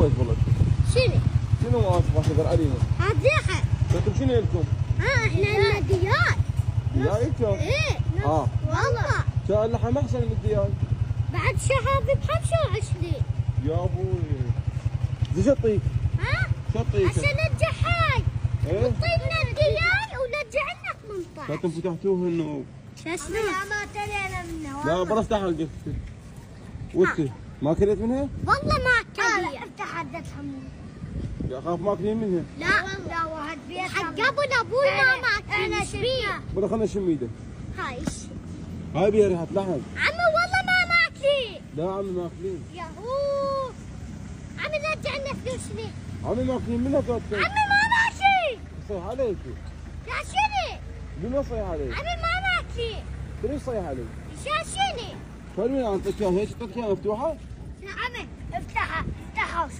سويت والله؟ شنو ما اسف اقدر علينا؟ هذيها انتم شنو لكم؟ احنا لنا دياي. دياي انتم؟ ايه والله كان اللحم احسن من الدياي. بعد شهر ب 25. يا ابوي زين شو اعطيك؟ شو اعطيك؟ عشان نرجعهاي ايه؟ طيبنا الدياي ونرجع لنا 18. انتم فتحتوه انه شو اسمه؟ لا ما تلينا منه. لا بلا افتح القفل. وانت ما كليت منها؟ والله ما كلي. افتح عدة حمود. يا اخاف ماكلين منها. لا واحد بيت حق قبل ابوي ما ماكل. انا شبيه. بلا خلنا نشم ايده. هاي الشيء. هاي بيها ريحه لحم. عمو والله ما ماكلين. لا عمي ماكلين. ياهو عمي رجع لنا فلوسنا. عمي ماكلين منها كاتبه. عمي ما ماكلين. صيح عليك. يا شنو؟ بما صيح عليك؟ عمي ما ماكلين. ليش صيح عليك؟ يا شنو؟ خليني اعطيك اياها هيك اعطيك اياها مفتوحه؟ يا عمي افتحها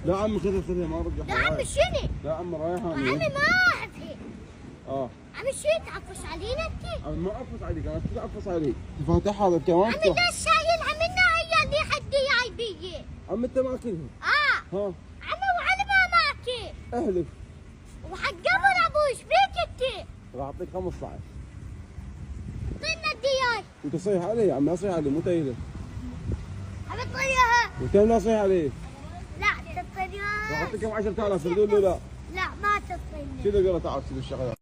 لا عمي خذها ما يا برجعها. عمي شنو؟ لا عمي رايحه عمي ما اعرفها. عمي شو تعفس علينا انت؟ عمي ما اعفس عليك انا كنت اعفس عليك. الفاتحه هذا كمان. عمي ليش شايلها منا هي اللي حدي جايبيه؟ عمي انت ماكلها. ها عمي وعلي ما ماكل. اهلك. وحق قبل ابوي ايش بيك انت؟ راح اعطيك 15. طينا الدياي. انت صيح علي يا عمي لا صيح علي مو تايله. عمي طيها. وانت لا صيح علي. لا تطيني. راح اعطيك 10,000 تقول له لا. لا ما تطيني. شنو قال تعال سوي الشغله.